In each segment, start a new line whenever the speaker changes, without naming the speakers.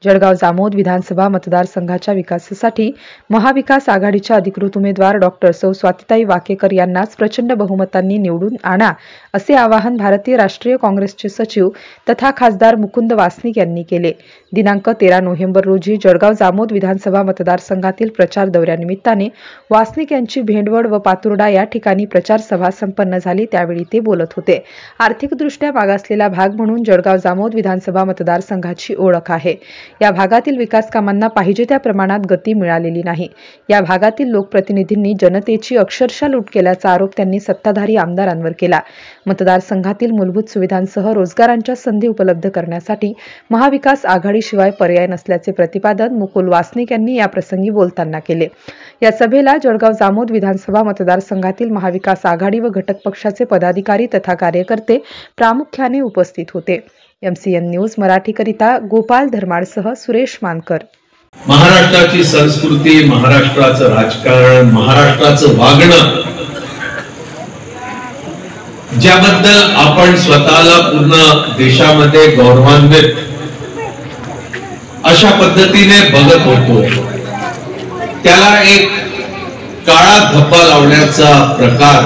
जळगाव जामोद विधानसभा मतदारसंघाच्या विकासासाठी महाविकास आघाडीच्या अधिकृत उमेदवार डॉक्टर सौ स्वातीताई वाकेकर यांनाच प्रचंड बहुमतांनी निवडून आणा असे आवाहन भारतीय राष्ट्रीय काँग्रेसचे सचिव तथा खासदार मुकुंद वासनिक यांनी केले। दिनांक 13 नोव्हेंबर रोजी जळगाव जामोद विधानसभा मतदारसंघातील प्रचार दौऱ्यानिमित्ताने वासनिक यांची भेंडवड व पातुर्डा या ठिकाणी प्रचार सभा संपन्न झाली, त्यावेळी ते बोलत होते। आर्थिकदृष्ट्या मागासलेला भाग म्हणून जळगाव जामोद विधानसभा मतदारसंघाची ओळख आहे। या भागातील विकास कामांना पाहिजे त्या प्रमाणात गती मिळालेली नाही। या भागातील लोकप्रतिनिधींनी जनतेची अक्षरशः लूट केल्याचा आरोप त्यांनी सत्ताधारी आमदारांवर केला। मतदारसंघातील मूलभूत सुविधांसह रोजगारांच्या संधी उपलब्ध करण्यासाठी महाविकास आघाडीशिवाय पर्याय नसल्याचे प्रतिपादन मुकुल वासनिक यांनी या प्रसंगी बोलताना केले। या सभेला जळगाव जामोद विधानसभा मतदारसंघातील महाविकास आघाडी व घटक पक्षाचे पदाधिकारी तथा कार्यकर्ते प्रामुख्याने उपस्थित होते। MCN न्यूज मराठीकरिता गोपाल धर्माडसह सुरेश मानकर।
महाराष्ट्राची संस्कृती, महाराष्ट्राचं राजकारण, महाराष्ट्राचं वागणं ज्याबद्दल आपण स्वतःला पूर्ण देशामध्ये गौरवान्वित अशा पद्धतीने बघत होतो, त्याला एक काळा धप्पा लावण्याचा प्रकार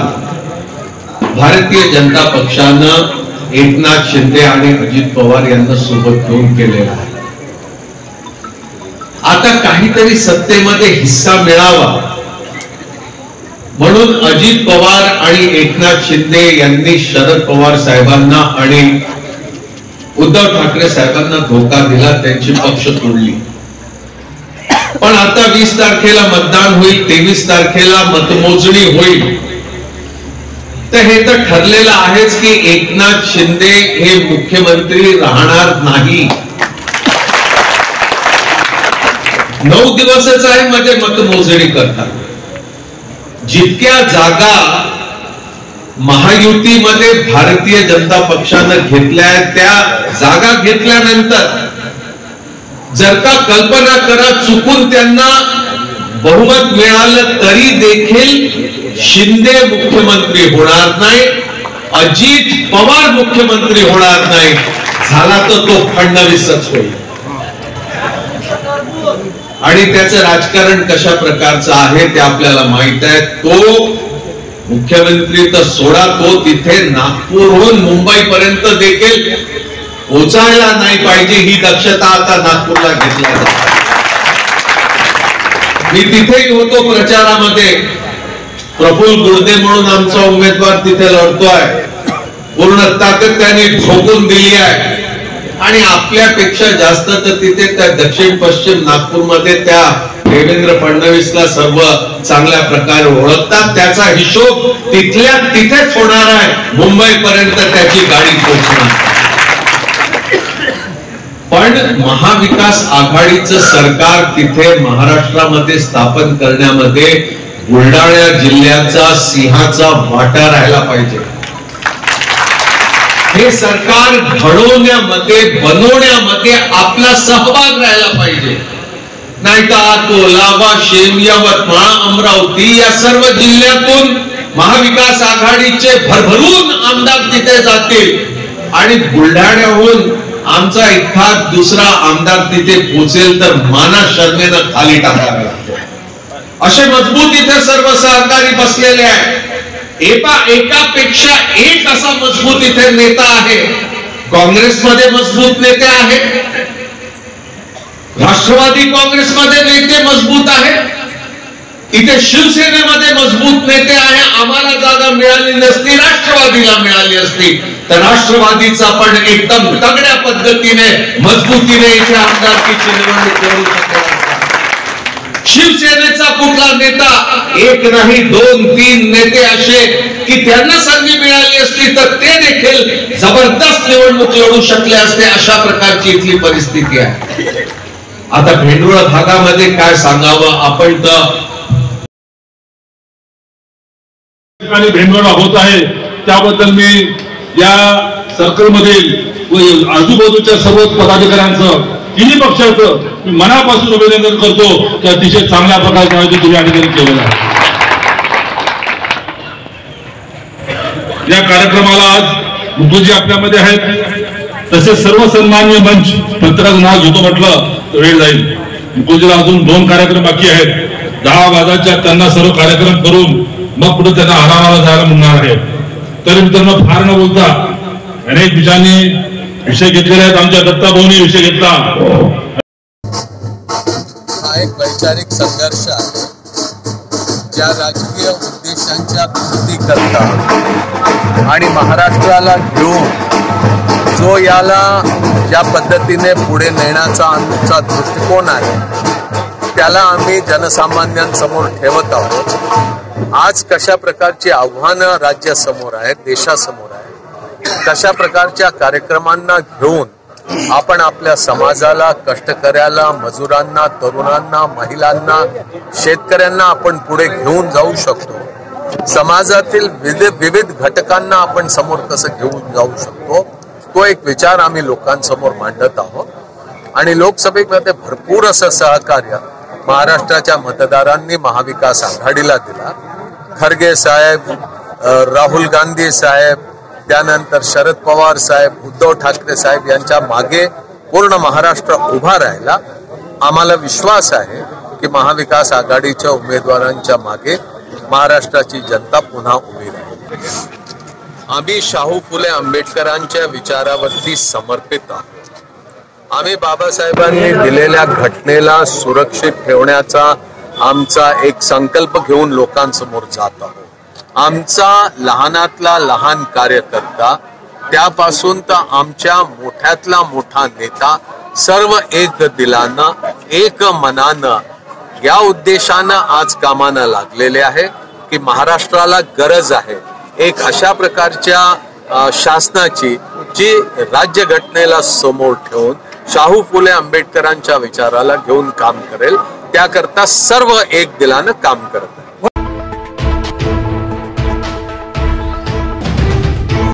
भारतीय जनता पक्षानं एकनाथ शिंदे आणि अजित पवार यांना सोबत घेऊन केलेला आहे। आता काहीतरी सत्तेमध्ये हिस्सा मिळावा म्हणून अजित पवार आणि एकनाथ शिंदे यांनी शरद पवार साहेबांना आणि उद्धव ठाकरे साहेबांना धोका दिला, त्यांची पक्ष तोडली। पण आता 20 तारखेला मतदान होईल, 23 तारखेला मतमोजणी होईल, तर हे तर ठरलेलं आहेच की एकनाथ शिंदे हे मुख्यमंत्री राहणार नाही। 9 दिवसच आहे मध्ये मतमोजणी करतात। जितक्या जागा महायुतीमध्ये भारतीय जनता पक्षानं घेतल्या, त्या जागा घेतल्यानंतर जर का कल्पना करा चुकून त्यांना बहुमत मिळालं तरी देखील शिंदे मुख्यमंत्री होणार नाही, अजित पवार मुख्यमंत्री होणार नाही, झाला तर तो फडणवीसच होईल। आणि त्याचं राजकारण कशा प्रकारचं आहे ते आपल्याला माहित आहे। तो मुख्यमंत्री तर सोडा, तो तिथे नागपूरहून मुंबईपर्यंत देखील पोचायला नाही पाहिजे ही दक्षता आता नागपूरला घेतला जाते। मी तिथेही होतो प्रचारामध्ये, प्रफुल्ल गुर्दे म्हणून आमचा उमेदवार तिथे लढतोय, पूर्ण ताकद त्यांनी झोकून दिली आहे आणि आपल्यापेक्षा जास्त तर तिथे त्या दक्षिण पश्चिम नागपूरमध्ये त्या देवेंद्र फडणवीसला सर्व चांगल्या प्रकारे ओळखतात। त्याचा हिशोब तिथल्या तिथेच होणार आहे, मुंबईपर्यंत त्याची गाडी पोहोचणार। पण महाविकास आघाडीचं सरकार तिथे महाराष्ट्रामध्ये स्थापन करण्यामध्ये बुलढाणा जिल्ह्याचा सिंहाचा वाटा राहिला पाहिजे। हे सरकार घडवण्यामध्ये, बनवण्यामध्ये आपला सहभाग राहिला पाहिजे, नाही तर अकोला, वाशिम, यवतमाळ, अमरावती या सर्व जिल्ह्यातून महाविकास आघाडीचे भरभरून आमदार तिथे जातील आणि बुलढाण्याहून आमचा एखाद दुसरा आमदार तिथे पोहोचेल तर माना शर्मेनं खाली टाकावे लागते। असे मजबूत इथे सर्व सहकारी बसलेले आहेत। एकापेक्षा एक असा मजबूत इथे नेता आहे। काँग्रेसमध्ये मजबूत नेते आहेत, राष्ट्रवादी काँग्रेसमध्ये नेते मजबूत आहेत, इथे शिवसेनेमध्ये मजबूत नेते आहे। आम्हाला जागा मिळाली नसती, राष्ट्रवादीला मिळाली असती तर राष्ट्रवादीचा पण एकदम तगड्या पद्धतीने मजबूतीने इथे आमदारकीची निवडणूक लढू शकला। शिवसेनेचा कुठला नेता, एक नाही 2-3 नेते असे की त्यांना संधी मिळाली असती तर ते देखील जबरदस्त निवडणूक लढू शकले असते, अशा प्रकारची इथली परिस्थिती आहे। आता भेंडवळ भागामध्ये काय सांगावं, आपण तर
भेंडवळ होत आहे त्याबद्दल मी या सर्कल मधील व आजूबाजूच्या सर्व पदाधिकाऱ्यांचं, तिन्ही पक्षाचं मी मनापासून अभिनंदन करतो की अतिशय चांगल्या प्रकारचं आयोजन तुम्ही या ठिकाणी केलेलं आहे। या कार्यक्रमाला आज मुकुलजी आपल्यामध्ये आहेत, तसेच सर्व सन्माननीय मंच प्रत्येकाचं नाव घेतो म्हटलं वेळ जाईल. मुकुंदला अजून 2 कार्यक्रम बाकी आहेत. 10 वाजाच्या त्यांना सर्व कार्यक्रम करून मग पुढे त्यांना आरामाला जायला मिळणार आहे. तरी मित्रांनो, फार न बोलता अनेक विषय घेतलेले आहेत. आमच्या दत्ता भाऊनी विषय घेतला.
हा एक वैचारिक संघर्ष आहे ज्या राजकीय उद्देशांच्या पूर्ती करता आणि महाराष्ट्राला घेऊन जो याला ज्या पद्धतीने पुढे नेण्याचा आमचा दृष्टिकोन आहे त्याला आम्ही जनसामान्यांसमोर ठेवत आहोत. आज कशा प्रकारची आव्हानं राज्यासमोर आहेत, देशासमोर आहेत, कशा प्रकारच्या कार्यक्रमांना घेऊन आपण आपल्या समाजाला, कष्टकऱ्याला, मजुरांना, तरुणांना, महिलांना, शेतकऱ्यांना आपण पुढे घेऊन जाऊ शकतो. समाजातील विविध घटकांना आपण समोर कसं घेऊन जाऊ शकतो, तो एक विचार आम्ही लोकांसमोर मांडत आहोत. आणि लोकसभेमध्ये भरपूर असं सहकार्य महाराष्ट्राच्या मतदारांनी महाविकास आघाडीला दिला. खरगे साहेब, राहुल गांधी साहेब, त्यानंतर शरद पवार साहेब, उद्धव ठाकरे साहेब यांच्या मागे पूर्ण महाराष्ट्र उभा राहिला. आम्हाला विश्वास आहे की महाविकास आघाडीच्या उमेदवारांच्या मागे महाराष्ट्राची जनता पुन्हा उभी राहील. आम्ही शाहू फुले आंबेडकरांच्या विचारावरती समर्पित आहोत. आम्ही बाबासाहेबांनी दिलेल्या घटनेला सुरक्षित ठेवण्याचा आमचा एक संकल्प घेऊन लोकांसमोर जात आहोत. आमचा लहानातला लहान कार्यकर्ता त्यापासून तर आमच्या मोठ्यातला मोठा नेता सर्व एक दिलानं, एक मनानं या उद्देशानं आज कामाला लागलेले आहे की महाराष्ट्राला गरज आहे एक अशा प्रकारच्या शासनाची जी राज्यघटनेला समोर ठेवून शाहू फुले आंबेडकरांच्या विचाराला घेऊन काम करेल. त्याकरता सर्व एक दिलानं काम करत